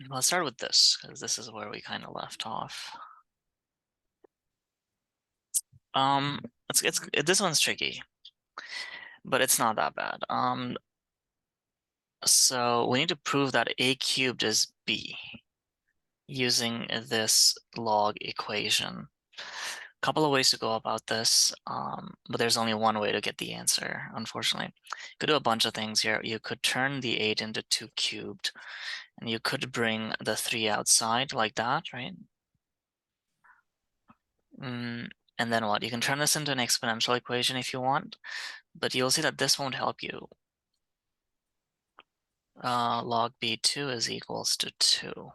Let's start with this, because this is where we kind of left off. This one's tricky, but it's not that bad. So we need to prove that a cubed is b using this log equation. Couple of ways to go about this, but there's only one way to get the answer, unfortunately. You could do a bunch of things here. You could turn the 8 into 2 cubed, and you could bring the 3 outside like that, right? And then what? You can turn this into an exponential equation if you want, but you'll see that this won't help you. Log b2 is equals to 2.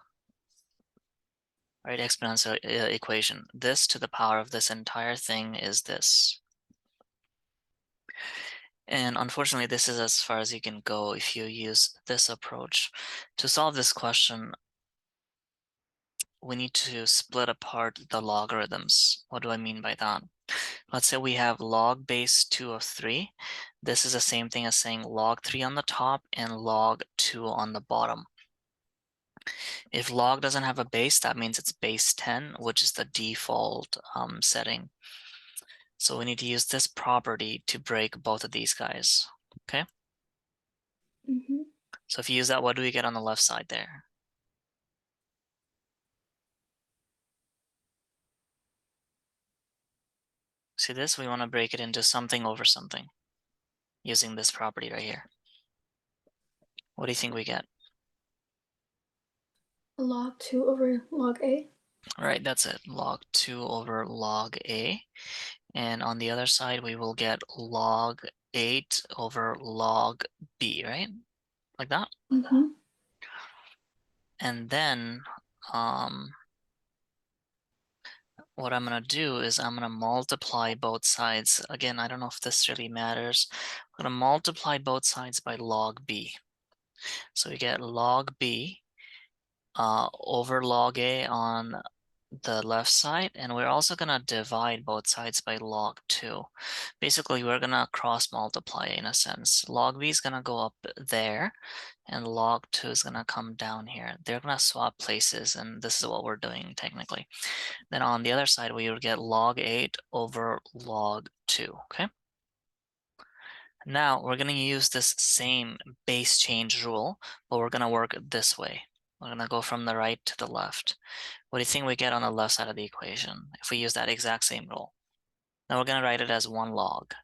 Right, exponential equation. This to the power of this entire thing is this. And unfortunately, this is as far as you can go if you use this approach. To solve this question, we need to split apart the logarithms. What do I mean by that? Let's say we have log base 2 of 3. This is the same thing as saying log 3 on the top and log 2 on the bottom. If log doesn't have a base, that means it's base 10, which is the default setting. So we need to use this property to break both of these guys, okay? So if you use that, what do we get on the left side there? See this? We want to break it into something over something using this property right here. What do you think we get? Log 2 over log a. All right, that's it. Log 2 over log a. And on the other side, we will get log 8 over log b, right? Like that. And then what I'm going to do is I'm going to multiply both sides. Again, I don't know if this really matters. I'm going to multiply both sides by log b. So we get log b over log a on the left side, and we're also going to divide both sides by log 2. Basically, we're going to cross multiply in a sense. Log b is going to go up there, and log 2 is going to come down here. They're going to swap places, and this is what we're doing technically. Then on the other side, we would get log 8 over log 2, okay? Now we're going to use this same base change rule, but we're going to work it this way. We're going to go from the right to the left. What do you think we get on the left side of the equation if we use that exact same rule? Now we're going to write it as 1 log.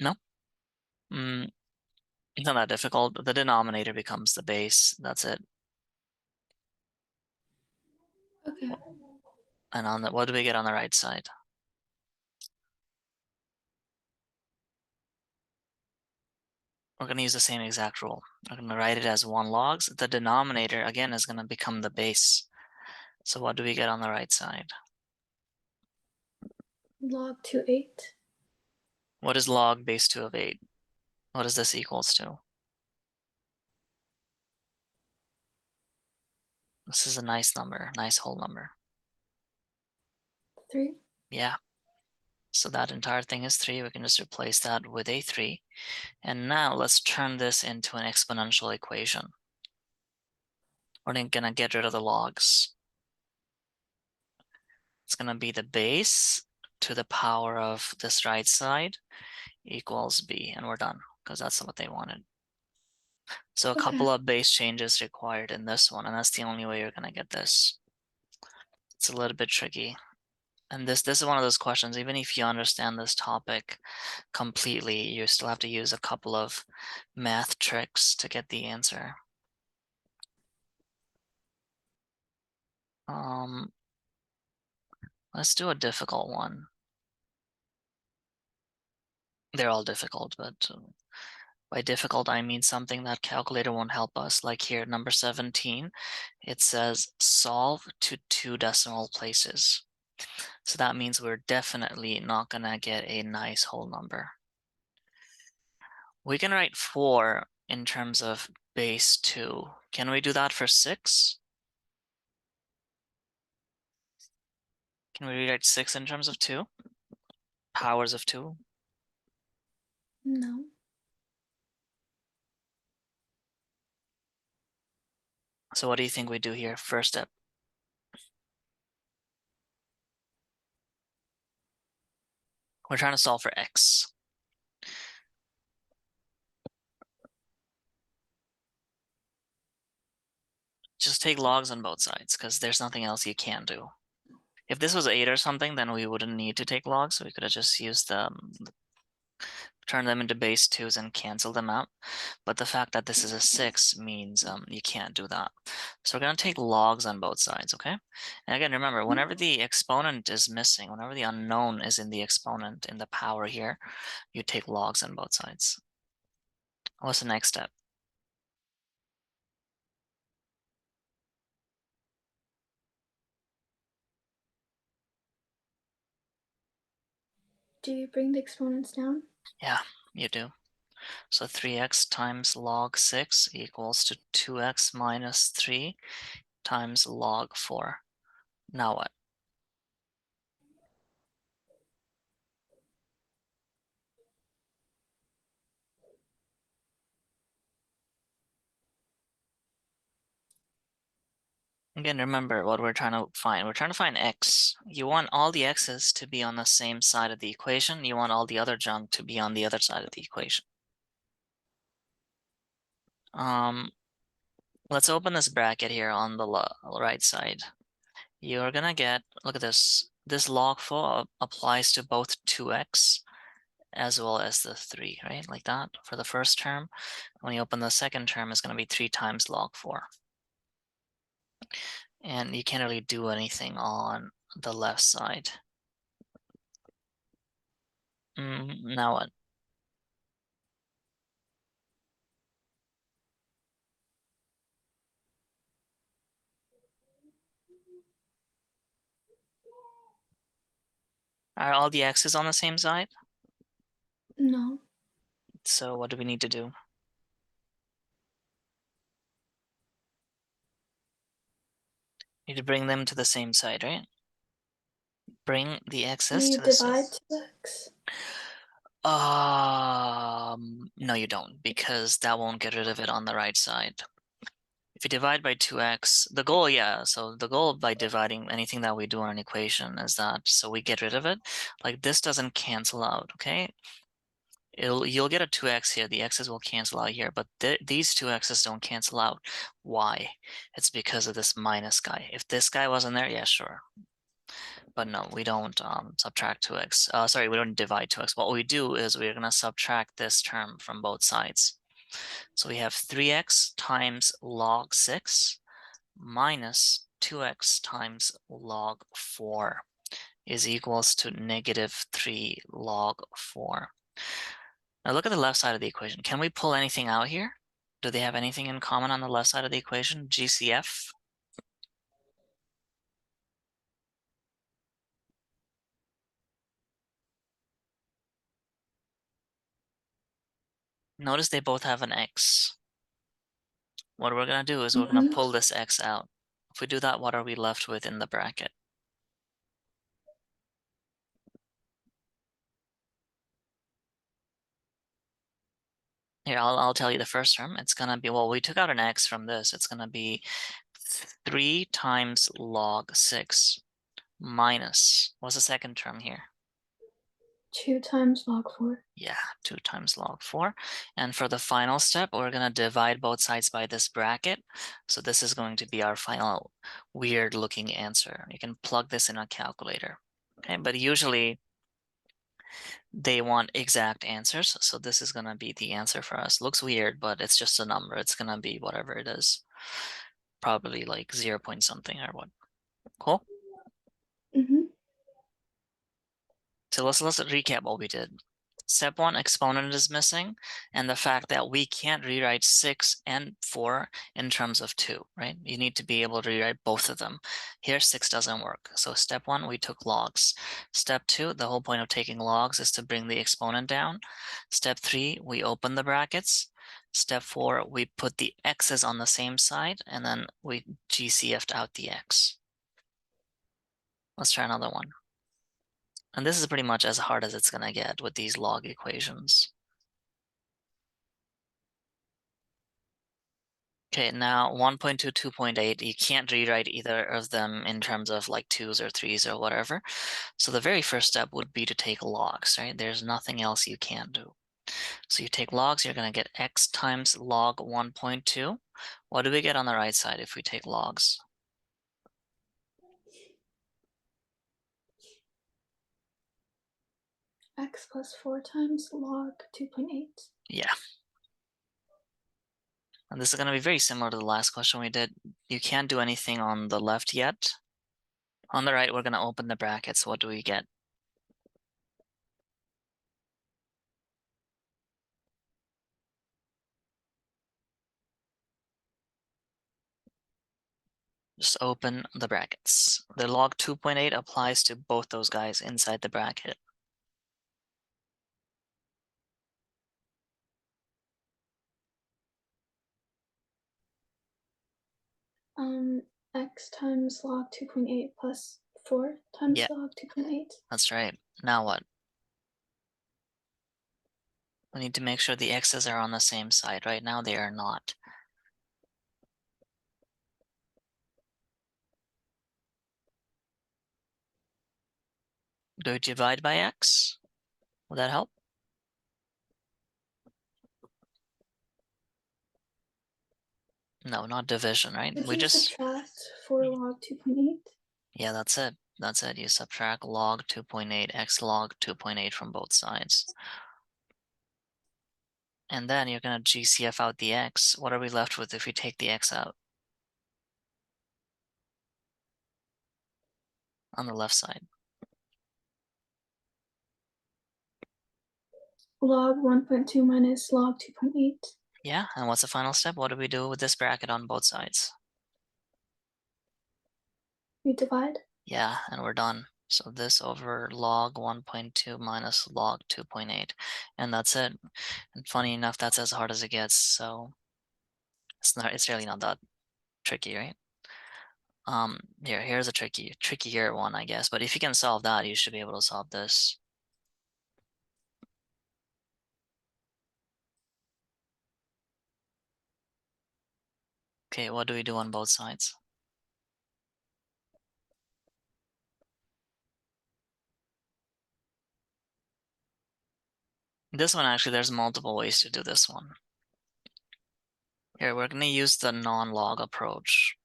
No? It's not that difficult. The denominator becomes the base. That's it. Okay. And on the, what do we get on the right side? We're going to use the same exact rule. We're going to write it as 1 logs. The denominator, again, is going to become the base. So what do we get on the right side? Log 2 8. What is log base 2 of 8? What is this equals to? This is a nice number, nice whole number. 3. Yeah. So that entire thing is 3. We can just replace that with a 3. And now let's turn this into an exponential equation. We're going to get rid of the logs. It's going to be the base to the power of this right side equals b, and we're done because that's what they wanted. So a couple of base changes required in this one, and that's the only way you're going to get this. It's a little bit tricky. And this is one of those questions, even if you understand this topic completely, you still have to use a couple of math tricks to get the answer. Let's do a difficult one. They're all difficult, but by difficult, I mean something that calculator won't help us. Like here, number 17, it says solve to 2 decimal places. So that means we're definitely not gonna get a nice whole number. We can write 4 in terms of base 2. Can we do that for 6? Can we rewrite 6 in terms of 2? Powers of 2? No. So what do you think we do here? First step. We're trying to solve for x. Just take logs on both sides because there's nothing else you can do. If this was 8 or something, then we wouldn't need to take logs. So we could have just used turn them into base 2s and cancel them out. But the fact that this is a 6 means you can't do that. So we're going to take logs on both sides, okay? And again, remember, whenever the exponent is missing, whenever the unknown is in the exponent in the power here, you take logs on both sides. What's the next step? Do you bring the exponents down? Yeah, you do. So 3x times log 6 equals to 2x minus 3 times log 4. Now what? Again, remember what we're trying to find. We're trying to find x. You want all the x's to be on the same side of the equation. You want all the other junk to be on the other side of the equation. Let's open this bracket here on the right side. You're gonna get, look at this. This log 4 applies to both 2x as well as the 3, right? Like that for the first term. When you open the second term, it's gonna be 3 times log 4. And you can't really do anything on the left side. Now what? Are all the x's on the same side? No. So what do we need to do? Need to bring them to the same side, right? Bring the x's You to the same. divide 2x? No, you don't, because that won't get rid of it on the right side. If you divide by 2x, the goal, yeah, so the goal by dividing anything that we do on an equation is that so we get rid of it. Like this doesn't cancel out, okay? You'll get a 2x here, the x's will cancel out here, but these two x's don't cancel out. Why? It's because of this minus guy. If this guy wasn't there, yeah, sure. But no, we don't subtract 2x. Sorry, we don't divide 2x. What we do is we're gonna subtract this term from both sides. So we have 3x times log 6 minus 2x times log 4 is equals to negative 3 log 4. Now look at the left side of the equation. Can we pull anything out here? Do they have anything in common on the left side of the equation? GCF? Notice they both have an x. What we're going to do is we're going to pull this x out. If we do that, what are we left with in the bracket? Here, I'll tell you the first term. It's going to be, well, we took out an x from this. It's going to be 3 times log 6 minus, what's the second term here? 2 times log 4. Yeah, 2 times log 4. And for the final step, we're going to divide both sides by this bracket. So this is going to be our final weird looking answer. You can plug this in a calculator. Okay, but usually they want exact answers. So this is going to be the answer for us. Looks weird, but it's just a number. It's going to be whatever it is. Probably like 0 point something or what. Cool. So let's recap what we did. Step 1, exponent is missing, and the fact that we can't rewrite 6 and 4 in terms of 2, right? You need to be able to rewrite both of them. Here, 6 doesn't work. So step 1, we took logs. Step 2, the whole point of taking logs is to bring the exponent down. Step 3, we open the brackets. Step 4, we put the x's on the same side, and then we GCF'd out the x. Let's try another one. And this is pretty much as hard as it's going to get with these log equations. Okay, now 1.2, 2.8, you can't rewrite either of them in terms of like twos or threes or whatever. So the very first step would be to take logs, right? There's nothing else you can do. So you take logs, you're going to get x times log 1.2. What do we get on the right side if we take logs? X plus 4 times log 2.8. Yeah. And this is going to be very similar to the last question we did. You can't do anything on the left yet. On the right, we're going to open the brackets. What do we get? Just open the brackets. The log 2.8 applies to both those guys inside the bracket. X times log 2.8 plus 4 times Yeah, log 2.8. that's right. Now what? We need to make sure the x's are on the same side. Right now they are not. Do we divide by x? Will that help? No, not division, right? Would We you just, subtract 4 log 2.8? yeah, that's it. That's it. You subtract log 2.8, x log 2.8 from both sides. And then you're going to GCF out the x. What are we left with if we take the x out? On the left side. Log 1.2 minus log 2.8. Yeah, and what's the final step? What do we do with this bracket on both sides? You divide. Yeah, and we're done. So this over log 1.2 minus log 2.8. And that's it. And funny enough, that's as hard as it gets. So it's really not that tricky, right? Here's a trickier one, I guess. But if you can solve that, you should be able to solve this. Okay, what do we do on both sides? This one, actually, there's multiple ways to do this one. Here, we're gonna use the non-log approach.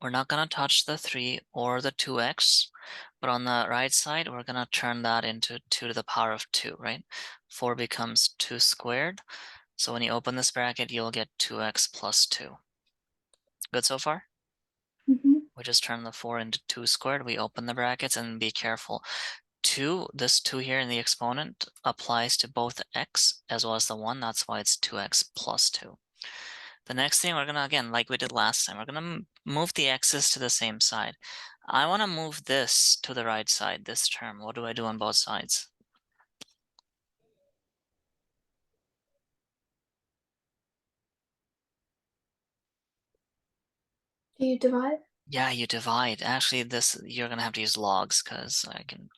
We're not gonna touch the 3 or the 2x, but on the right side, we're gonna turn that into 2 to the power of 2, right? 4 becomes 2 squared. So when you open this bracket, you'll get 2x plus 2. Good so far? Mm-hmm. We just turn the 4 into 2 squared. We open the brackets and be careful. 2, this 2 here in the exponent applies to both x as well as the 1. That's why it's 2x plus 2. The next thing we're gonna, again, like we did last time, we're gonna move the x's to the same side. I wanna move this to the right side, this term. What do I do on both sides? Do you divide? Yeah, you divide. Actually, this, you're gonna have to use logs because I can,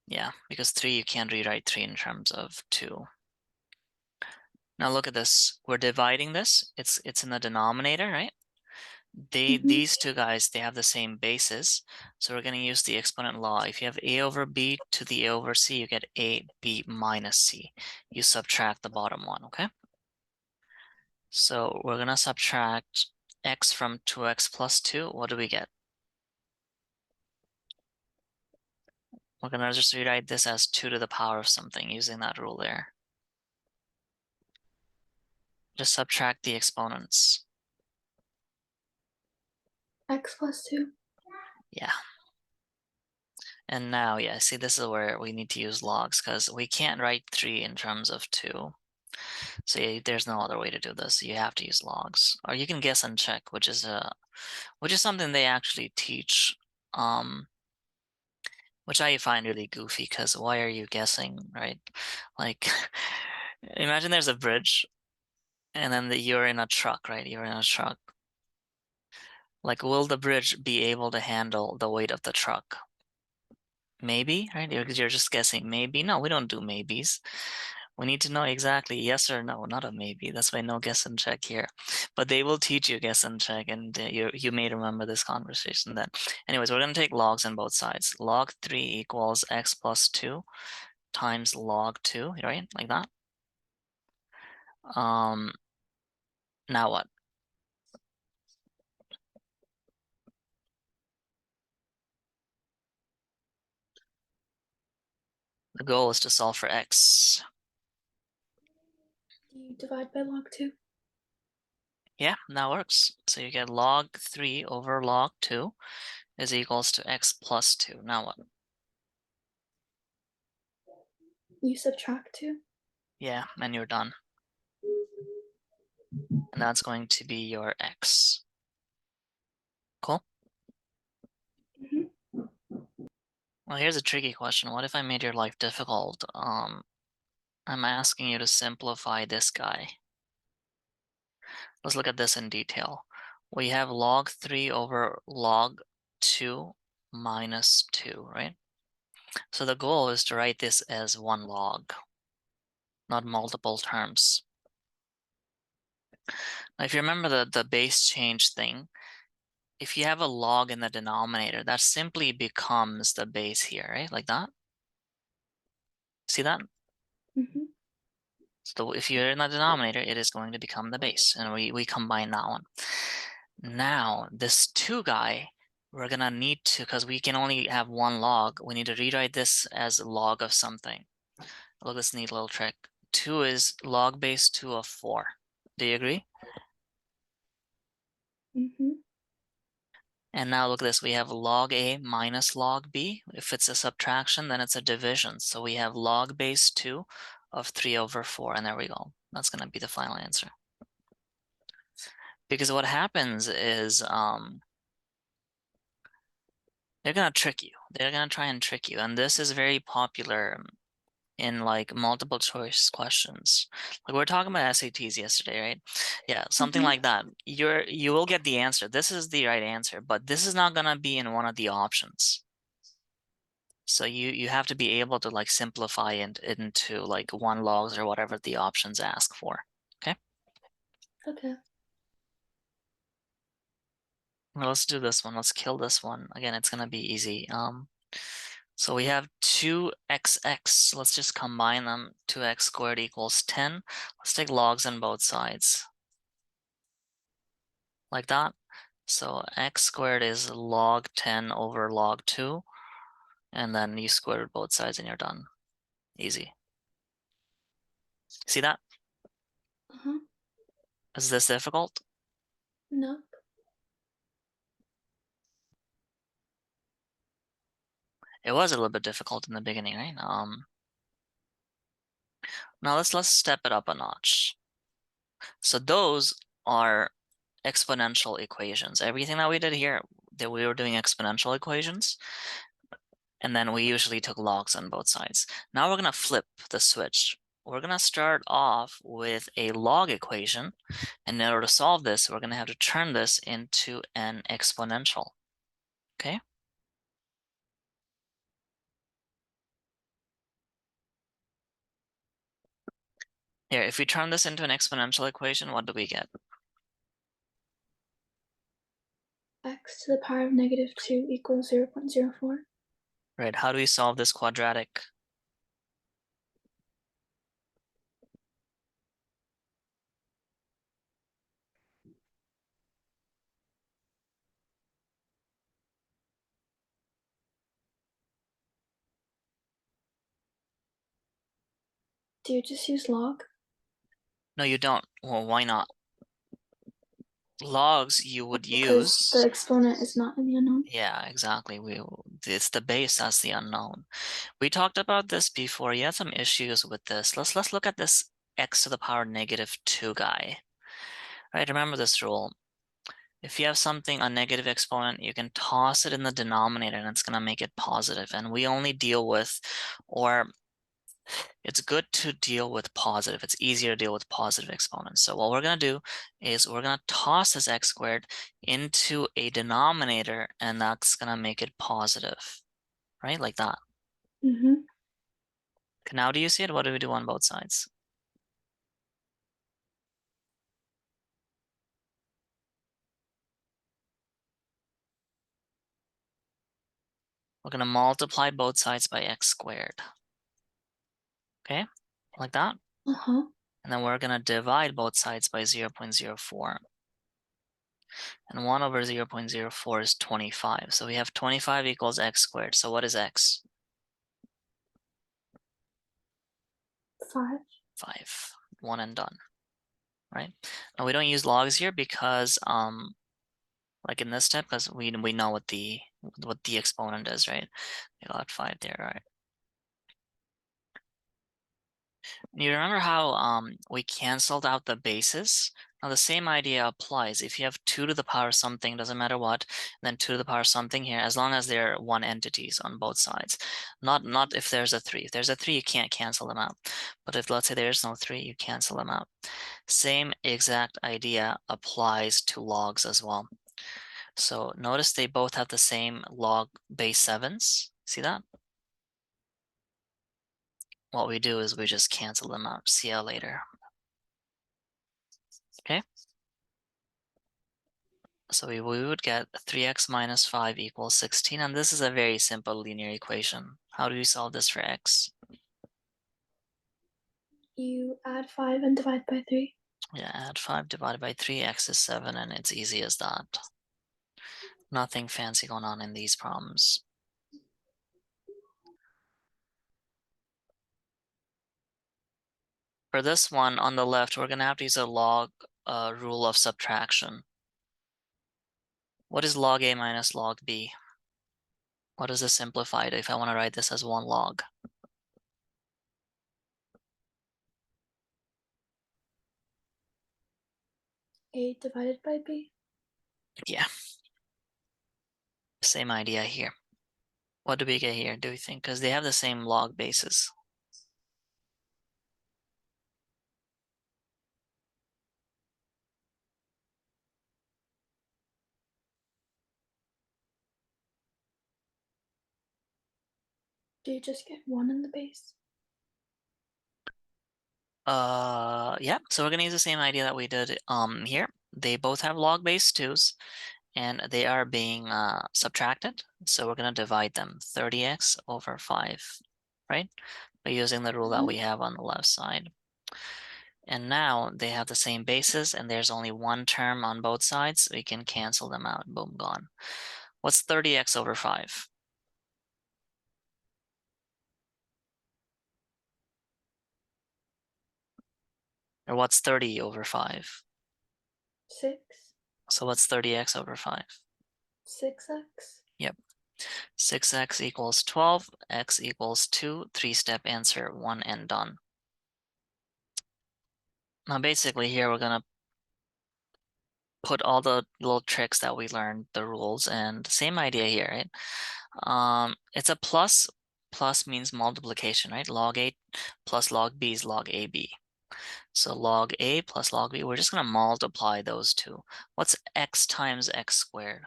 yeah, because 3, you can't rewrite 3 in terms of 2. Now look at this. We're dividing this. It's in the denominator, right? Mm-hmm. These two guys, they have the same basis. So we're going to use the exponent law. If you have a over b to the a over c, you get a b minus c. You subtract the bottom one, okay? So we're going to subtract x from 2x plus 2. What do we get? We're going to just rewrite this as 2 to the power of something using that rule there. Just subtract the exponents. X plus 2. Yeah. And now, yeah, see, this is where we need to use logs because we can't write 3 in terms of 2. So yeah, there's no other way to do this. You have to use logs, or you can guess and check, which is something they actually teach, which I find really goofy because why are you guessing, right? Like, imagine there's a bridge, and then you're in a truck, right? You're in a truck. Like, will the bridge be able to handle the weight of the truck? Maybe, right? You're just guessing. Maybe. No, we don't do maybes. We need to know exactly yes or no, not a maybe. That's why no guess and check here. But they will teach you guess and check, and you may remember this conversation then. Anyways, we're going to take logs on both sides. Log 3 equals x plus 2 times log 2, right? Like that. Now what? The goal is to solve for x. Do you divide by log 2? Yeah, that works. So you get log 3 over log 2 is equals to x plus 2. Now what? You subtract 2? Yeah, and you're done. And that's going to be your x. Cool? Mhm. Well, here's a tricky question. What if I made your life difficult? I'm asking you to simplify this guy. Let's look at this in detail. We have log 3 over log 2 minus 2, right? So the goal is to write this as one log, not multiple terms. Now, if you remember the base change thing, if you have a log in the denominator, that simply becomes the base here, right? Like that. See that? Mhm. So if you're in the denominator, it is going to become the base, and we combine that one. Now, this 2 guy, we're gonna need to, because we can only have one log, we need to rewrite this as a log of something. Look at this neat little trick. 2 is log base 2 of 4. Do you agree? Mhm. And now look at this, we have log A minus log B. If it's a subtraction, then it's a division. So we have log base 2 of 3 over 4, and there we go. That's gonna be the final answer. Because what happens is they're gonna trick you. They're gonna try and trick you. And this is very popular in like multiple choice questions. Like we were talking about SATs yesterday, right? Yeah, something Mhm. like that. You will get the answer. This is the right answer, but this is not gonna be in one of the options. So you have to be able to like simplify it into like one logs or whatever the options ask for. Okay. Okay. Well, let's do this one. Let's kill this one. Again, it's gonna be easy. So we have 2xx. Let's just combine them. 2x squared equals 10. Let's take logs on both sides. Like that. So x squared is log 10 over log 2. And then you square both sides and you're done. Easy. See that? Uh-huh. Is this difficult? No. It was a little bit difficult in the beginning, right? Now let's step it up a notch. So those are exponential equations. Everything that we did here, that we were doing exponential equations, and then we usually took logs on both sides. Now we're gonna flip the switch. We're gonna start off with a log equation, and in order to solve this, we're gonna have to turn this into an exponential, okay? Here, if we turn this into an exponential equation, what do we get? X to the power of negative 2 equals 0.04. Right, how do we solve this quadratic? Do you just use log? No, you don't. Well, why not? Logs you would Because the use. exponent is not in the unknown. Yeah, exactly. It's the base that's the unknown. We talked about this before. You had some issues with this. Let's look at this x to the power negative 2 guy. Right, remember this rule. If you have something, a negative exponent, you can toss it in the denominator and it's gonna make it positive. And we only deal with, or it's good to deal with positive. It's easier to deal with positive exponents. So what we're going to do is we're going to toss this x squared into a denominator, and that's going to make it positive, right? Like that. Mhm. Okay, now do you see it? What do we do on both sides? We're gonna multiply both sides by x squared. Okay, like that. Uh-huh. And then we're gonna divide both sides by 0.04. And 1 over 0.04 is 25. So we have 25 equals x squared. So what is x? 5. 5. 1 and done. Right? Now we don't use logs here because like in this step, because we know what the exponent is, right? We got 5 there, right? You remember how we canceled out the bases? Now the same idea applies. If you have 2 to the power something, doesn't matter what, then 2 to the power something here, as long as they're one entities on both sides. Not if there's a 3. If there's a 3, you can't cancel them out. But if let's say there's no 3, you cancel them out. Same exact idea applies to logs as well. So notice they both have the same log base 7s. See that? What we do is we just cancel them out. See you later. Okay? So we would get 3x minus 5 equals 16, and this is a very simple linear equation. How do we solve this for x? You add 5 and divide by 3. Yeah, add 5 divided by 3, x is 7, and it's easy as that. Nothing fancy going on in these problems. For this one on the left, we're going to have to use a log rule of subtraction. What is log a minus log b? What is this simplified if I want to write this as 1 log? A divided by B. Yeah. Same idea here. What do we get here, do we think? Because they have the same log bases. Do you just get 1 in the base? Yeah, so we're gonna use the same idea that we did here. They both have log base 2s and they are being subtracted. So we're gonna divide them 30x over 5, right? By using the rule that we have on the left side. And now they have the same bases and there's only one term on both sides. So we can cancel them out. Boom, gone. What's 30x over 5? Or what's 30 over 5? 6. So what's 30x over 5? 6x. Yep. 6x equals 12, x equals 2, 3-step answer, 1 and done. Now basically here we're gonna put all the little tricks that we learned, the rules, and same idea here, right? It's a plus. Plus means multiplication, right? Log A plus log B is log AB. So log A plus log B, we're just gonna multiply those two. What's x times x squared?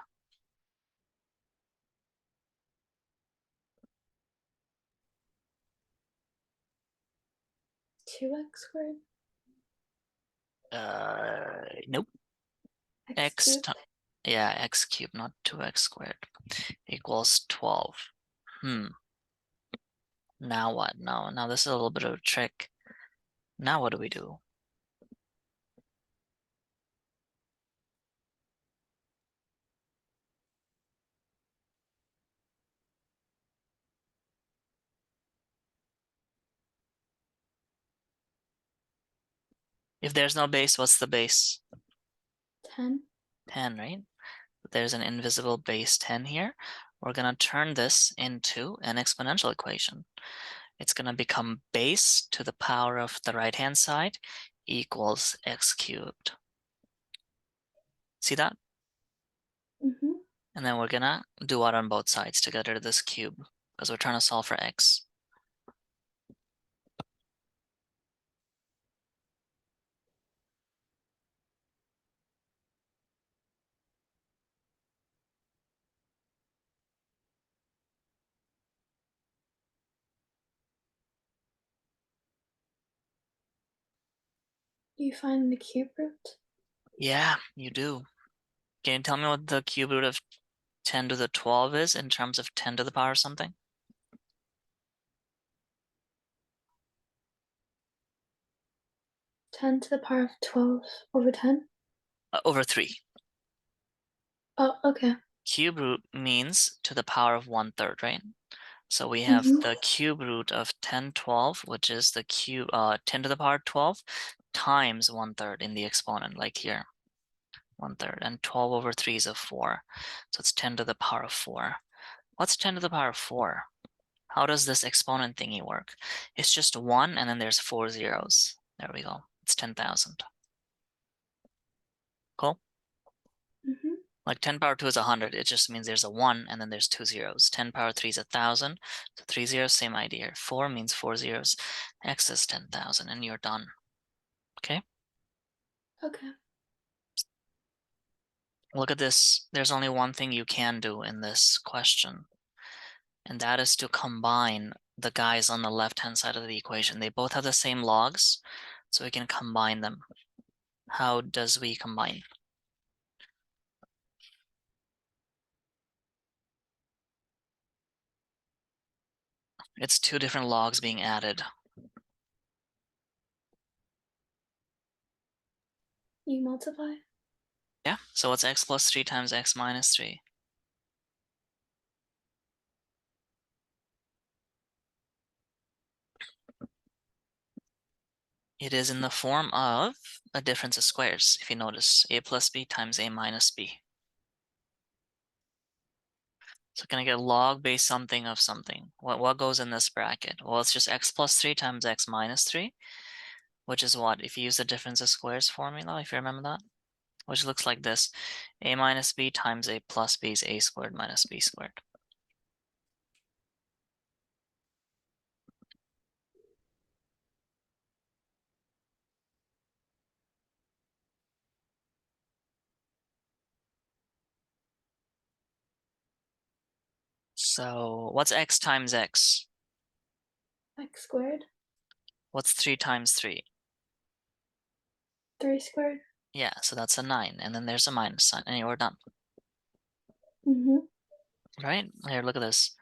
2x squared. Nope. X cubed. Yeah, x cubed, not 2x squared, equals 12. Now what? Now this is a little bit of a trick. Now what do we do? If there's no base, what's the base? 10. 10, right? There's an invisible base 10 here. We're gonna turn this into an exponential equation. It's gonna become base to the power of the right-hand side equals x cubed. See that? Mm-hmm. And then we're gonna do what on both sides to get rid of this cube because we're trying to solve for x. You find the cube root? Yeah, you do. Can you tell me what the cube root of 10 to the 12 is in terms of 10 to the power something? 10 to the power of 12 over 10? Over 3. Oh, okay. Cube root means to the power of 1/3, right? So we have Mhm. the cube root of 10, 12, which is the 10 to the power 12 times 1/3 in the exponent, like here, 1/3, and 12 over 3 is a 4. So it's 10 to the power of 4. What's 10 to the power of 4? How does this exponent thingy work? It's just 1 and then there's 4 zeros. There we go. It's 10,000. Cool? Mhm. Like 10 power 2 is 100. It just means there's a 1 and then there's 2 zeros. 10 power 3 is 1,000. So 3 zeros, same idea. 4 means 4 zeros. X is 10,000 and you're done. Okay? Okay. Look at this. There's only one thing you can do in this question, and that is to combine the guys on the left-hand side of the equation. They both have the same logs, so we can combine them. How does we combine? It's two different logs being added. You multiply? Yeah, so what's x plus 3 times x minus 3? It is in the form of a difference of squares, if you notice. A plus b times a minus b. So can I get log base something of something? What goes in this bracket? Well, it's just x plus 3 times x minus 3, which is what? If you use the difference of squares formula, if you remember that, which looks like this. A minus b times a plus b is a squared minus b squared. So what's x times x? X squared? What's 3 times 3? 3 squared? Yeah, so that's a 9, and then there's a minus sign, and we're done. Mhm. Right? Here, look at this.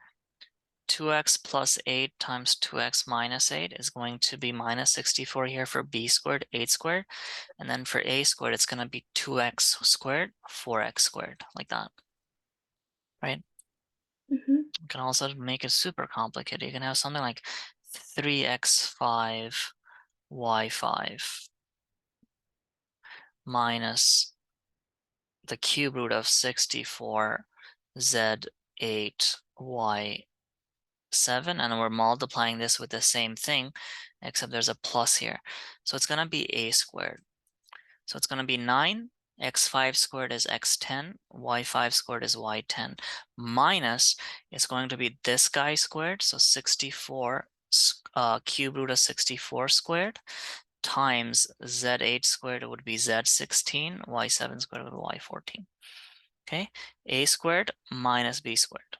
2x plus 8 times 2x minus 8 is going to be minus 64 here for b squared, 8 squared. And then for a squared, it's going to be 2x squared, 4x squared, like that. Right? Mhm. You can also make it super complicated. You can have something like 3x5 y5 minus the cube root of 64 z8 y7, and we're multiplying this with the same thing, except there's a plus here. So it's going to be a squared. So it's going to be 9, x5 squared is x10, y5 squared is y10, minus, it's going to be this guy squared, so 64 cube root of 64 squared, times z8 squared would be z16, y7 squared would be y14. Okay, a squared minus b squared.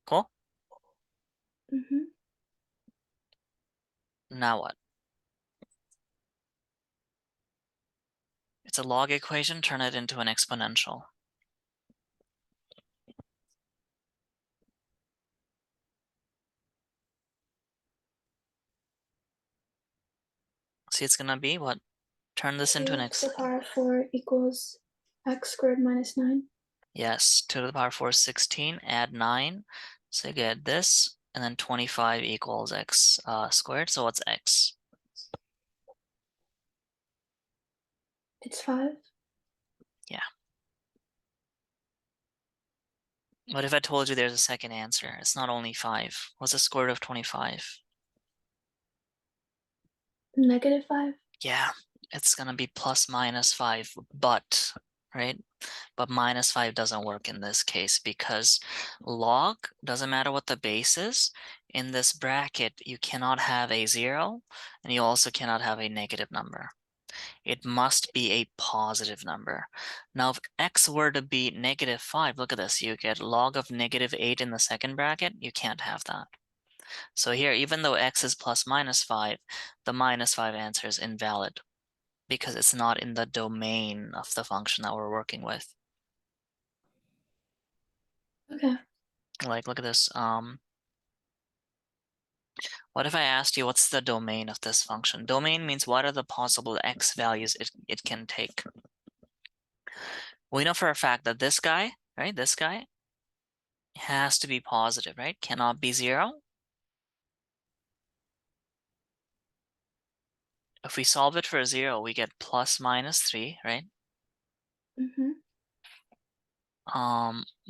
Cool? Mhm. Now what? It's a log equation, turn it into an exponential. See, it's gonna be what? Turn this into 2 an to the power of 4 equals x squared minus 9. Yes, 2 to the power 4 is 16, add 9, so you get this, and then 25 equals x squared, so what's x? It's 5. Yeah. What if I told you there's a second answer? It's not only 5. What's the square root of 25? Negative 5. Yeah, it's gonna be plus minus 5, but, right? But minus 5 doesn't work in this case because log, doesn't matter what the base is, in this bracket, you cannot have a 0, and you also cannot have a negative number. It must be a positive number. Now, if x were to be negative 5, look at this, you get log of negative 8 in the second bracket, you can't have that. So here, even though x is plus minus 5, the minus 5 answer is invalid because it's not in the domain of the function that we're working with. Okay. Like, look at this. What if I asked you what's the domain of this function? Domain means what are the possible x values it can take. We know for a fact that this guy, right, this guy has to be positive, right? Cannot be 0. If we solve it for 0, we get plus minus 3, right? Mm-hmm.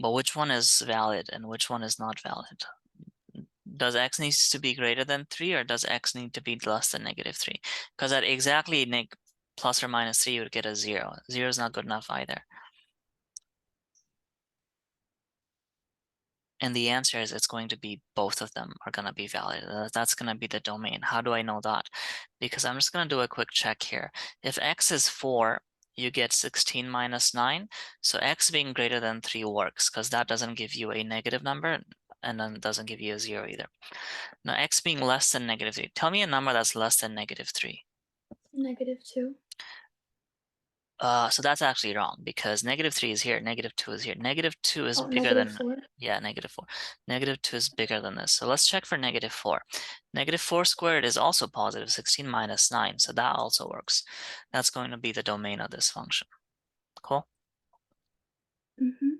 But which one is valid and which one is not valid? Does x needs to be greater than 3 or does x need to be less than -3? Because at exactly plus or minus 3, you would get a 0. 0 is not good enough either. And the answer is it's going to be both of them are going to be valid. That's going to be the domain. How do I know that? Because I'm just going to do a quick check here. If x is 4, you get 16 minus 9. So x being greater than 3 works because that doesn't give you a negative number and then it doesn't give you a 0 either. Now x being less than -3. Tell me a number that's less than -3. -2. So that's actually wrong because -3 is here, -2 is here. -2 is Oh, bigger than, -4. yeah, -4. -2 is bigger than this. So let's check for -4. -4 squared is also positive, 16 minus 9. So that also works. That's going to be the domain of this function. Cool. Mm-hmm.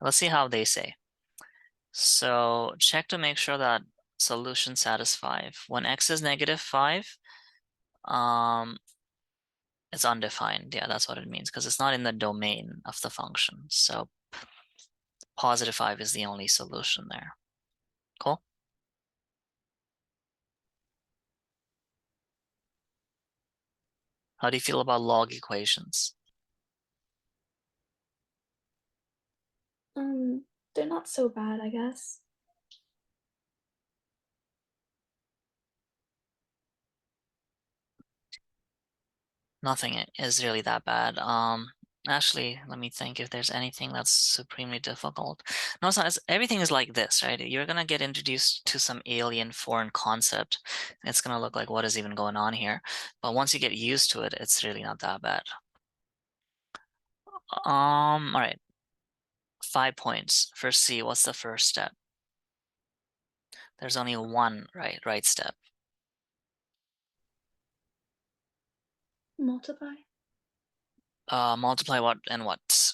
Let's see how they say. So check to make sure that solution satisfy. When x is -5, it's undefined. Yeah, that's what it means because it's not in the domain of the function. So +5 is the only solution there. Cool. How do you feel about log equations? They're not so bad, I guess. Nothing is really that bad. Actually, let me think if there's anything that's supremely difficult. No, it's not. Everything is like this, right? You're gonna get introduced to some alien foreign concept. It's gonna look like what is even going on here. But once you get used to it, it's really not that bad. All right. 5 points. For C, what's the first step? There's only one right step. Multiply. Multiply what and what?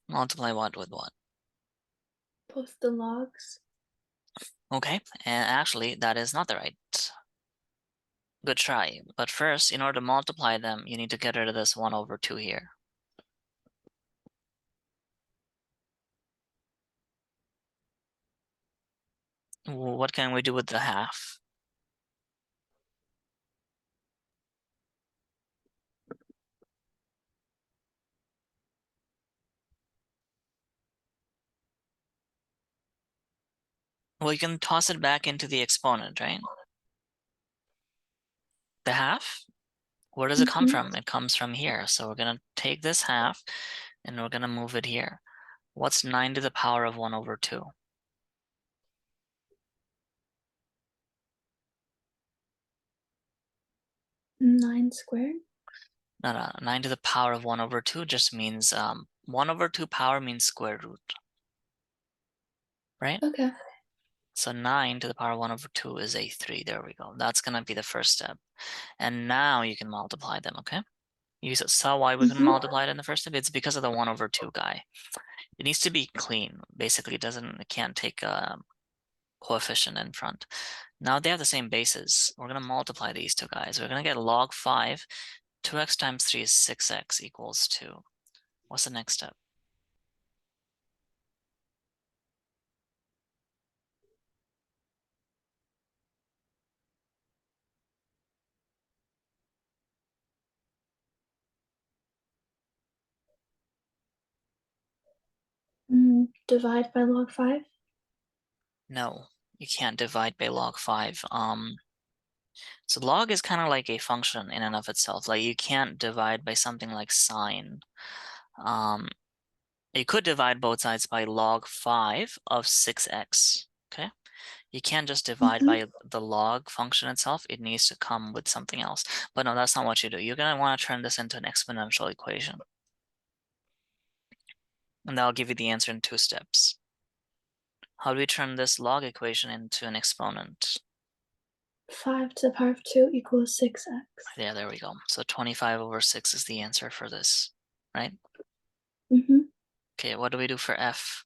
Multiply what with what? Both the logs. Okay, and actually that is not the right. Good try. But first, in order to multiply them, you need to get rid of this 1/2 here. What can we do with the half? Well, you can toss it back into the exponent, right? The half? Where does it come Mm-hmm. from? It comes from here. So we're gonna take this half and we're gonna move it here. What's 9 to the power of 1/2? 9 squared. No, 9 to the power of 1/2 just means 1/2 power means square root, right? Okay. So 9 to the power of 1/2 is a 3. There we go. That's gonna be the first step. And now you can multiply them, okay? You saw why we couldn't Mm-hmm. multiply it in the first step? It's because of the 1/2 guy. It needs to be clean. Basically, it can't take a coefficient in front. Now they have the same bases. We're gonna multiply these two guys. We're gonna get log 5. 2x times 3 is 6x equals 2. What's the next step? Divide by log 5. No, you can't divide by log 5. So log is kind of like a function in and of itself. Like you can't divide by something like sine. You could divide both sides by log 5 of 6x, okay? You can't just divide by the log function itself. It needs to come with something else. But no, that's not what you do. You're gonna want to turn this into an exponential equation. And that'll give you the answer in 2 steps. How do we turn this log equation into an exponent? 5 to the power of 2 equals 6x. Yeah, there we go. So 25 over 6 is the answer for this, right? Mm-hmm. Okay, what do we do for f?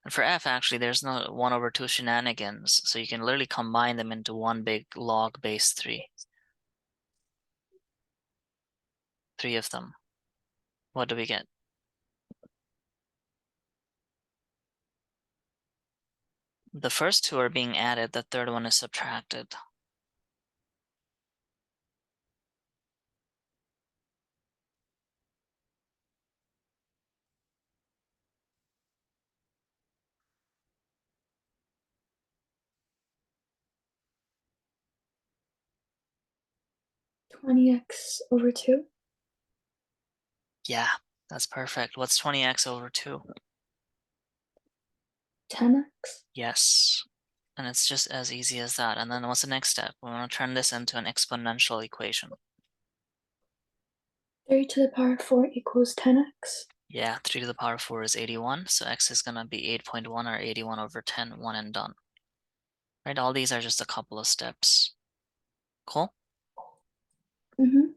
And for f, actually, there's no 1 over 2 shenanigans, so you can literally combine them into one big log base 3. 3 of them. What do we get? The first 2 are being added, the third one is subtracted. Twenty x over 2. Yeah, that's perfect. What's 20x over 2? 10x. Yes. And it's just as easy as that. And then what's the next step? We want to turn this into an exponential equation. 3 to the power of 4 equals 10x. Yeah, 3 to the power of 4 is 81, so x is going to be 8.1 or 81 over 10, 1 and done. Right, all these are just a couple of steps. Cool? Mm-hmm.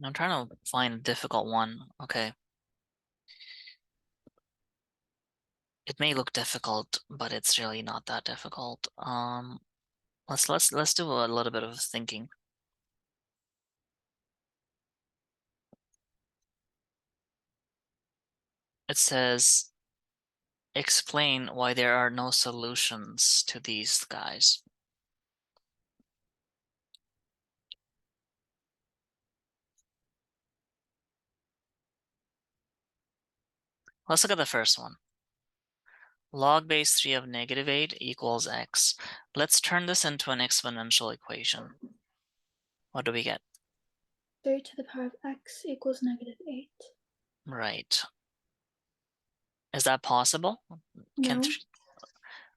I'm trying to find a difficult one. Okay. It may look difficult, but it's really not that difficult. Let's do a little bit of thinking. It says, explain why there are no solutions to these guys. Let's look at the first one. Log base 3 of -8 equals x. Let's turn this into an exponential equation. What do we get? 3 to the power of x equals -8. Right. Is that possible? No.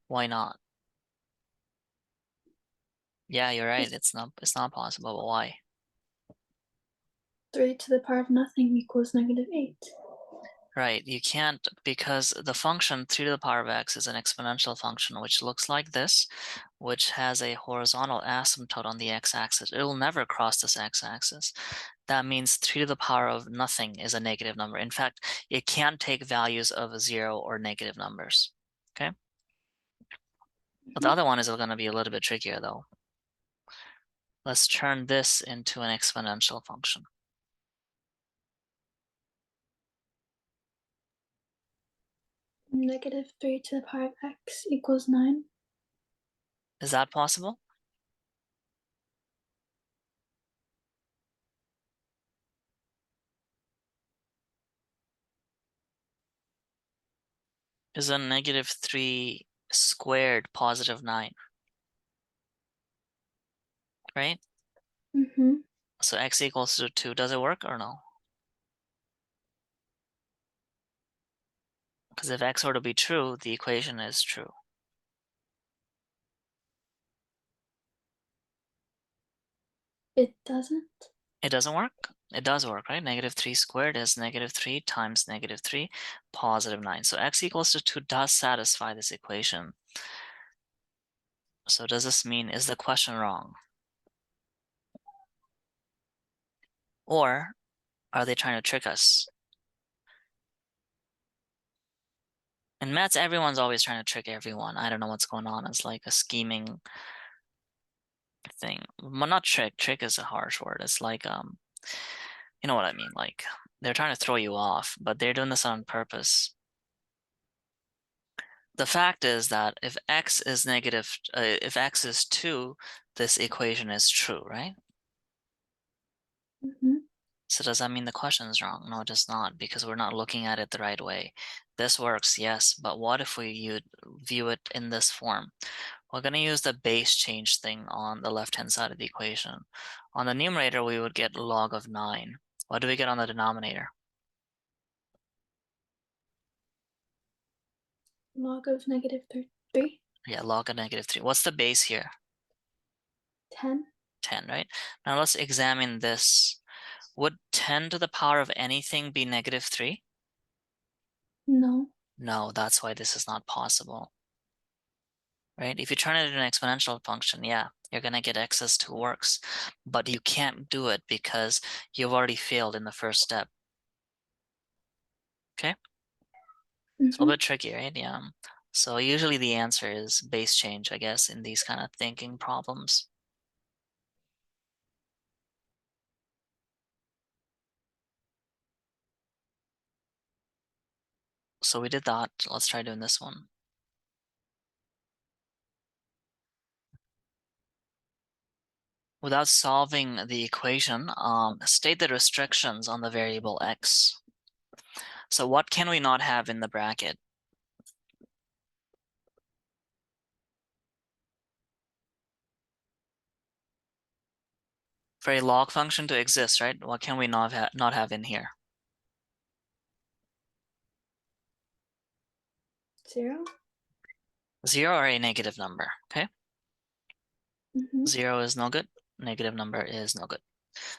Why not? Yeah, you're right. It's not possible, but why? 3 to the power of nothing equals -8. Right, you can't, because the function 3 to the power of x is an exponential function, which looks like this, which has a horizontal asymptote on the x-axis. It will never cross this x-axis. That means 3 to the power of nothing is a negative number. In fact, it can't take values of 0 or negative numbers, okay? But the other one is going to be a little bit trickier, though. Let's turn this into an exponential function. -3 to the power of x equals 9. Is that possible? Is a -3 squared positive 9? Right? Mm-hmm. So x equals to 2. Does it work or no? Because if x were to be true, the equation is true. It doesn't. It doesn't work? It does work, right? -3 squared is -3 times -3, positive 9. So x equals to 2 does satisfy this equation. So does this mean, is the question wrong? Or are they trying to trick us? In maths, everyone's always trying to trick everyone. I don't know what's going on. It's like a scheming thing. Well, not trick. Trick is a harsh word. It's like, you know what I mean? Like, they're trying to throw you off, but they're doing this on purpose. The fact is that if x is negative, if x is 2, this equation is true, right? Mm-hmm. So does that mean the question is wrong? No, it does not, because we're not looking at it the right way. This works, yes, but what if we view it in this form? We're going to use the base change thing on the left-hand side of the equation. On the numerator, we would get log of 9. What do we get on the denominator? Log of negative 3. Yeah, log of -3. What's the base here? 10. 10, right? Now let's examine this. Would 10 to the power of anything be -3? No. No, that's why this is not possible, right? If you turn it into an exponential function, yeah, you're going to get excess 2 works, but you can't do it because you've already failed in the first step. Okay? It's a little bit tricky, right? Yeah. So usually the answer is base change, I guess, in these kind of thinking problems. So we did that. Let's try doing this one. Without solving the equation, state the restrictions on the variable x. So what can we not have in the bracket? For a log function to exist, right? What can we not have in here? 0. 0 or a negative number, okay? Mm-hmm. 0 is no good. Negative number is no good.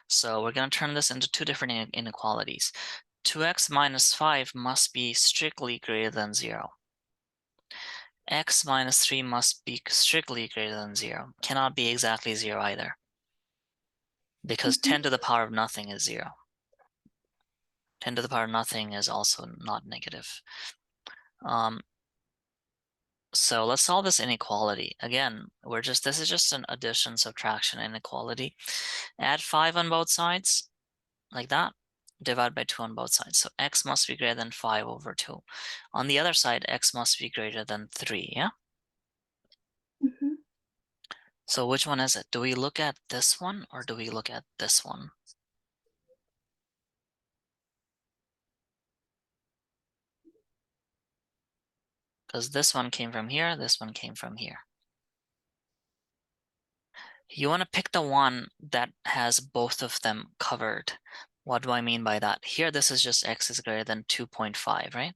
So we're going to turn this into two different inequalities. 2x minus 5 must be strictly greater than 0. X minus 3 must be strictly greater than 0. Cannot be exactly 0 either, because 10 to the power of nothing is 0. 10 to the power of nothing is also not negative. So let's solve this inequality. Again, this is just an addition, subtraction inequality. Add 5 on both sides, like that. Divide by 2 on both sides. So x must be greater than 5 over 2. On the other side, x must be greater than 3, yeah? Mm-hmm. So which one is it? Do we look at this one or do we look at this one? Because this one came from here, this one came from here. You want to pick the one that has both of them covered. What do I mean by that? Here, this is just x is greater than 2.5, right?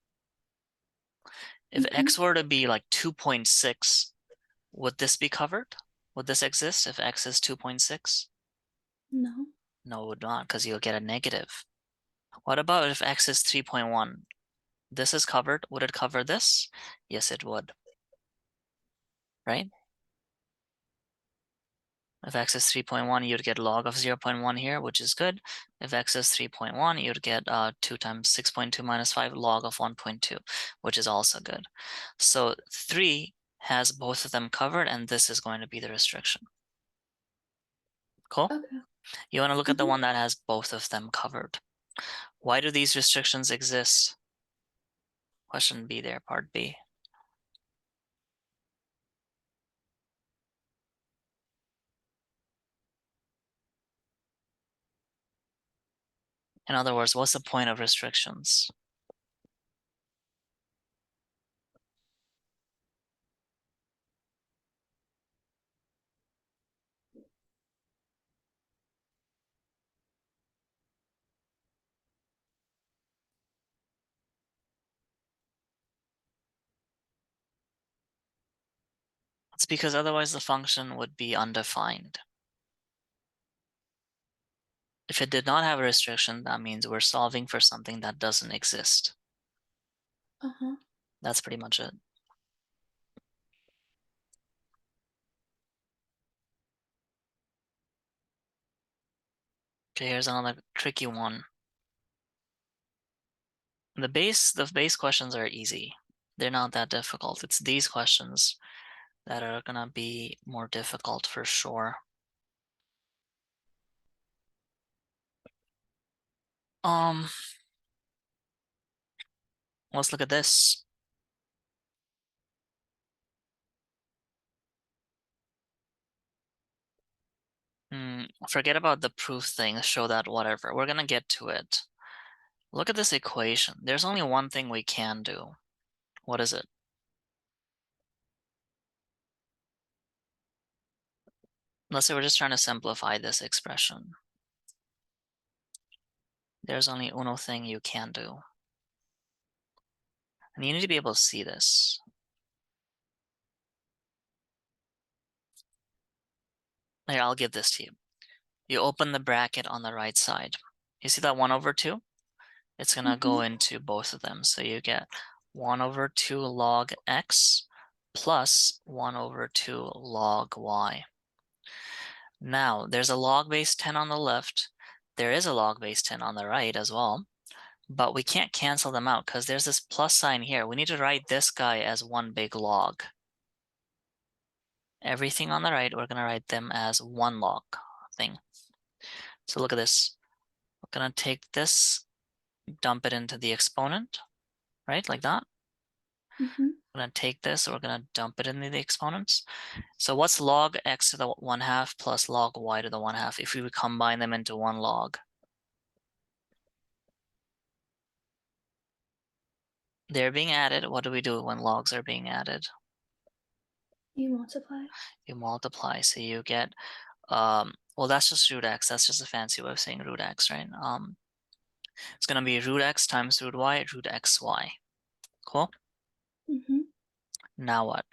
If x were to be like 2.6, would this be covered? Would this exist if x is 2.6? No. No, it would not, because you'll get a negative. What about if x is 3.1? This is covered. Would it cover this? Yes, it would. Right? If x is 3.1, you'd get log of 0.1 here, which is good. If x is 3.1, you'd get 2 times 6.2 minus 5 log of 1.2, which is also good. So 3 has both of them covered, and this is going to be the restriction. Cool? Okay. You want to look at the one that has both of them covered. Why do these restrictions exist? Question B there, part B. In other words, what's the point of restrictions? It's because otherwise the function would be undefined. If it did not have a restriction, that means we're solving for something that doesn't exist. Uh-huh. That's pretty much it. Okay, here's another tricky one. The base questions are easy. They're not that difficult. It's these questions that are gonna be more difficult for sure. Let's look at this. Forget about the proof thing, show that whatever. We're gonna get to it. Look at this equation. There's only one thing we can do. What is it? Let's say we're just trying to simplify this expression. There's only uno thing you can do. And you need to be able to see this. Here, I'll give this to you. You open the bracket on the right side. You see that 1/2? It's going to go into both of them. So you get 1/2 log x plus 1/2 log y. Now, there's a log base 10 on the left. There is a log base 10 on the right as well. But we can't cancel them out because there's this plus sign here. We need to write this guy as one big log. Everything on the right, we're going to write them as one log thing. So look at this. We're going to take this, dump it into the exponent, right? Like that. Mm-hmm. We're going to take this, we're going to dump it into the exponents. So what's log x to the 1/2 plus log y to the 1/2 if we combine them into one log? They're being added. What do we do when logs are being added? You multiply. You multiply. So you get, well, that's just root x. That's just a fancy way of saying root x, right? It's going to be root x times root y, root xy. Cool? Mm-hmm. Now what?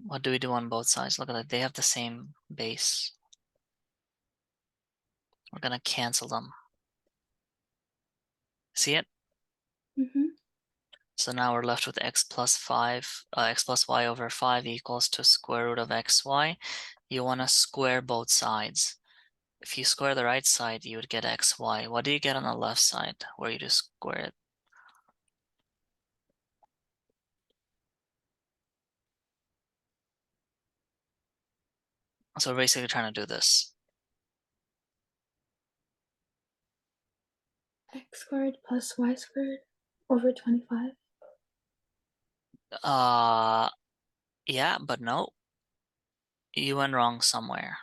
What do we do on both sides? Look at that. They have the same base. We're going to cancel them. See it? Mm-hmm. So now we're left with x plus 5, x plus y over 5 equals to square root of xy. You want to square both sides. If you square the right side, you would get xy. What do you get on the left side where you just square it? So we're basically trying to do this. X squared plus y squared over 25. Yeah, but no. You went wrong somewhere.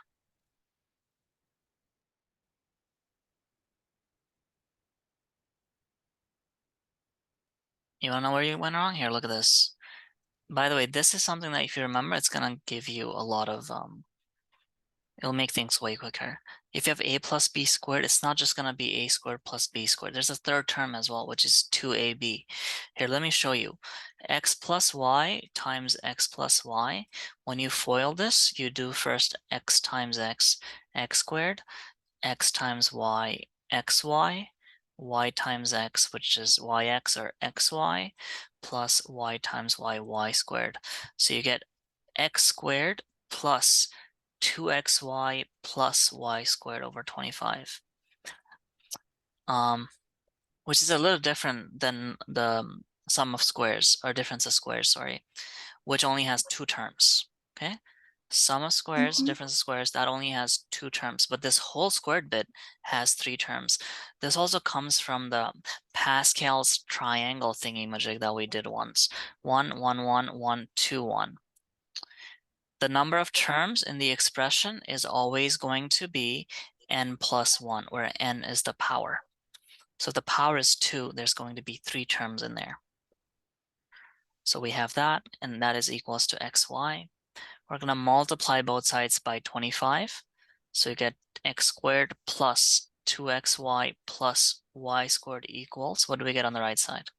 You wanna know where you went wrong? Here, look at this. By the way, this is something that if you remember, it's gonna give you a lot of, it'll make things way quicker. If you have a plus b squared, it's not just gonna be a squared plus b squared. There's a third term as well, which is 2ab. Here, let me show you. X plus y times x plus y. When you FOIL this, you do first x times x, x squared, x times y, xy, y times x, which is yx or xy, plus y times y, y squared. So you get x squared plus 2xy plus y squared over 25. Which is a little different than the sum of squares, or difference of squares, sorry, which only has two terms, okay? Sum of squares, difference of squares, that only has two terms, but this whole squared bit has three terms. This also comes from the Pascal's triangle thingy-majig that we did once. 1, 1, 1, 1, 2, 1. The number of terms in the expression is always going to be n plus 1, where n is the power. So if the power is 2, there's going to be 3 terms in there. So we have that, and that is equals to xy. We're going to multiply both sides by 25. So you get x squared plus 2xy plus y squared equals, what do we get on the right side?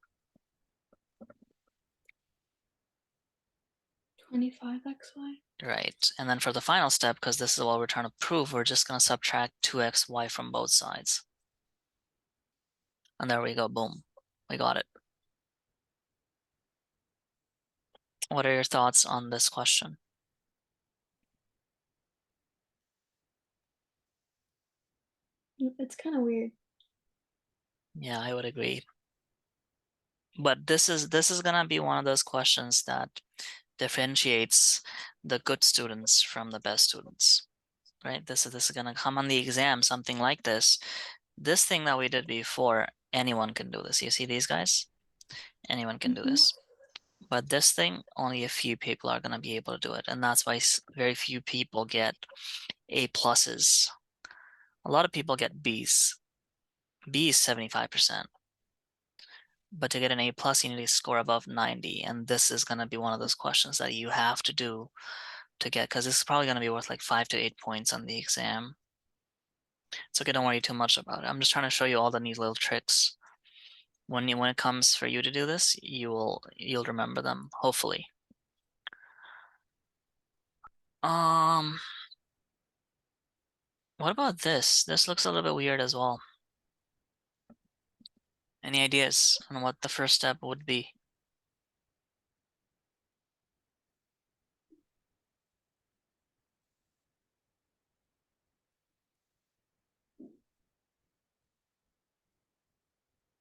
25xy. Right, and then for the final step, because this is what we're trying to prove, we're just going to subtract 2xy from both sides. And there we go, boom, we got it. What are your thoughts on this question? It's kind of weird. Yeah, I would agree. But this is gonna be one of those questions that differentiates the good students from the best students, right? This is gonna come on the exam, something like this. This thing that we did before, anyone can do this. You see these guys? Anyone can do this. But this thing, only a few people are going to be able to do it. And that's why very few people get A pluses. A lot of people get Bs. B is 75%. But to get an A plus, you need to score above 90. And this is going to be one of those questions that you have to do to get, because this is probably going to be worth like 5 to 8 points on the exam. It's okay, don't worry too much about it. I'm just trying to show you all the neat little tricks. When it comes for you to do this, you'll remember them, hopefully. What about this? This looks a little bit weird as well. Any ideas on what the first step would be?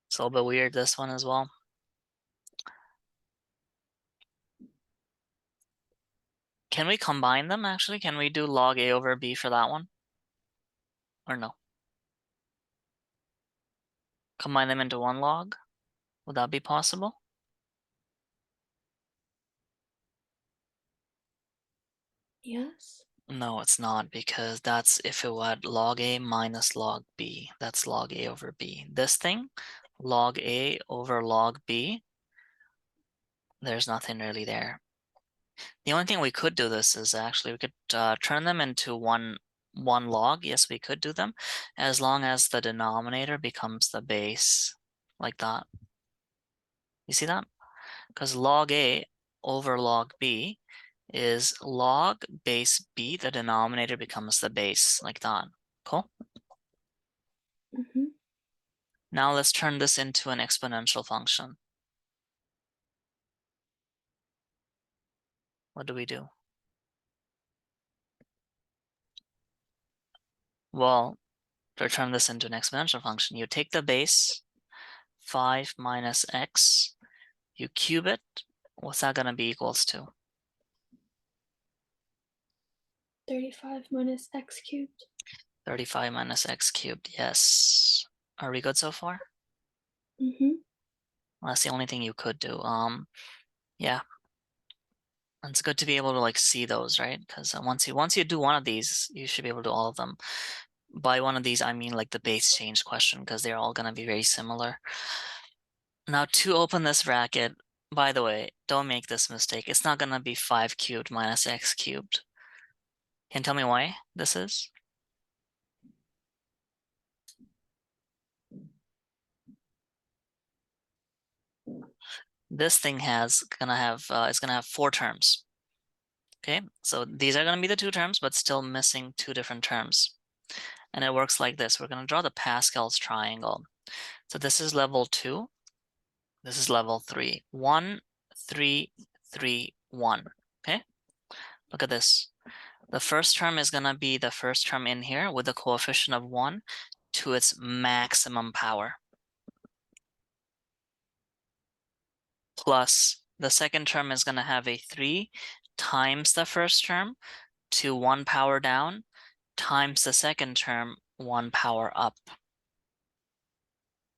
It's a little bit weird, this one as well. Can we combine them actually? Can we do log A over B for that one? Or no? Combine them into one log? Would that be possible? Yes. No, it's not, because that's if it had log A minus log B. That's log A over B. This thing, log A over log B, there's nothing really there. The only thing we could do this is actually we could turn them into one log. Yes, we could do them, as long as the denominator becomes the base, like that. You see that? Because log A over log B is log base B, the denominator becomes the base, like that. Cool? Mm-hmm. Now let's turn this into an exponential function. What do we do? Well, to turn this into an exponential function, you take the base, 5 minus x, you cube it. What's that going to be equals to? 35 minus x cubed. 35 minus x cubed, yes. Are we good so far? Mm-hmm. Well, that's the only thing you could do. Yeah. It's good to be able to like see those, right? Because once you do one of these, you should be able to do all of them. By one of these, I mean like the base change question, because they're all going to be very similar. Now to open this bracket, by the way, don't make this mistake. It's not going to be 5 cubed minus x cubed. Can you tell me why this is? This thing is gonna have 4 terms. Okay, so these are gonna be the 2 terms, but still missing 2 different terms. And it works like this. We're gonna draw the Pascal's triangle. So this is level 2. This is level 3. 1, 3, 3, 1. Okay, look at this. The first term is gonna be the first term in here with a coefficient of 1 to its maximum power. Plus the second term is gonna have a 3 times the first term to 1 power down times the second term 1 power up.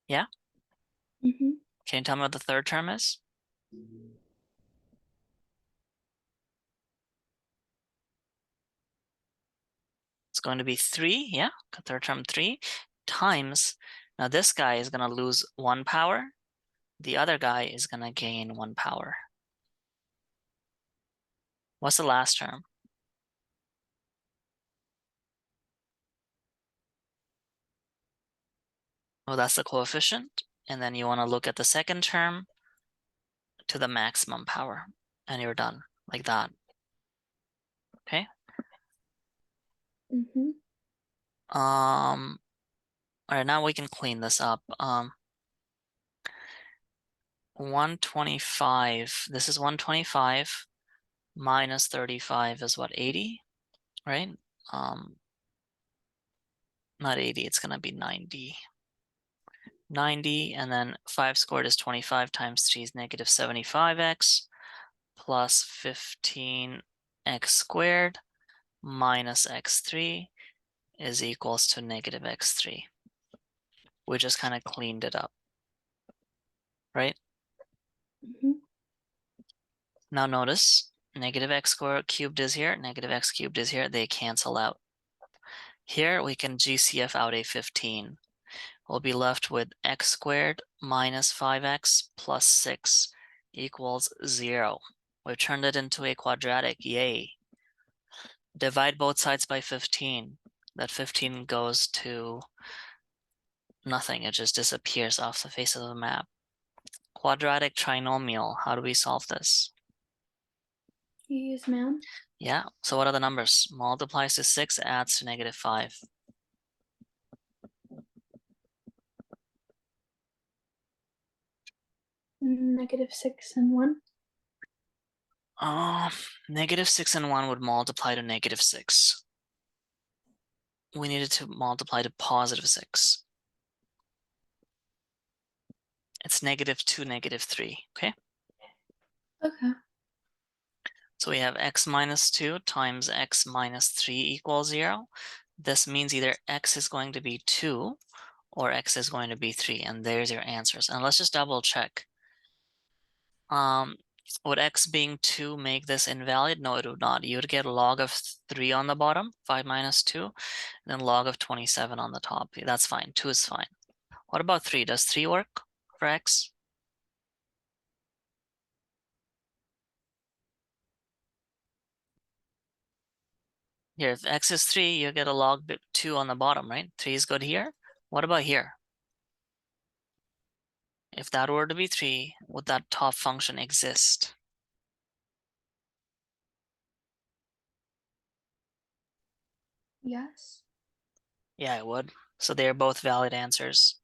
Yeah? Mm-hmm. Can you tell me what the third term is? It's going to be 3, yeah? Third term 3 times, now this guy is going to lose 1 power. The other guy is going to gain 1 power. What's the last term? Oh, that's the coefficient. And then you want to look at the second term to the maximum power. And you're done, like that. Okay? Mm-hmm. All right, now we can clean this up. 125, this is 125 minus 35 is what, 80, right? Not 80, it's gonna be 90. 90, and then 5 squared is 25 times 3 is negative 75x plus 15x squared minus x3 is equals to negative x3. We just kind of cleaned it up, right? Mm-hmm. Now notice, negative x squared cubed is here, negative x cubed is here, they cancel out. Here we can GCF out a 15. We'll be left with x squared minus 5x plus 6 equals 0. We've turned it into a quadratic, yay. Divide both sides by 15. That 15 goes to nothing, it just disappears off the face of the map. Quadratic trinomial, how do we solve this? You use man. Yeah, so what are the numbers? Multiplies to 6, adds to negative 5. -6 and 1. Negative 6 and 1 would multiply to negative 6. We needed to multiply to positive 6. It's -2, -3, okay? Okay. So we have x minus 2 times x minus 3 equals 0. This means either x is going to be 2 or x is going to be 3, and there's your answers. And let's just double check. Would x being 2 make this invalid? No, it would not. You would get log of 3 on the bottom, 5 minus 2, and then log of 27 on the top. That's fine. 2 is fine. What about 3? Does 3 work for x? Here, if x is 3, you get a log 2 on the bottom, right? 3 is good here. What about here? If that were to be 3, would that top function exist? Yes. Yeah, it would. So they're both valid answers.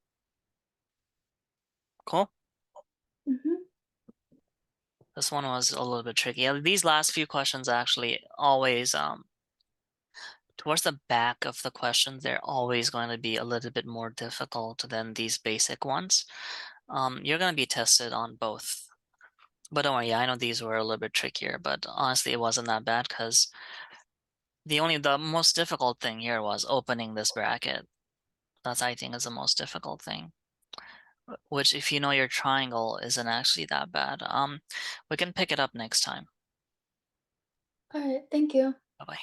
Cool. Mm-hmm. This one was a little bit tricky. These last few questions actually always, towards the back of the questions, they're always going to be a little bit more difficult than these basic ones. You're going to be tested on both. But don't worry, I know these were a little bit trickier, but honestly, it wasn't that bad because the most difficult thing here was opening this bracket. That's, I think, is the most difficult thing. Which, if you know your triangle, isn't actually that bad. We can pick it up next time. All right. Thank you. Bye-bye.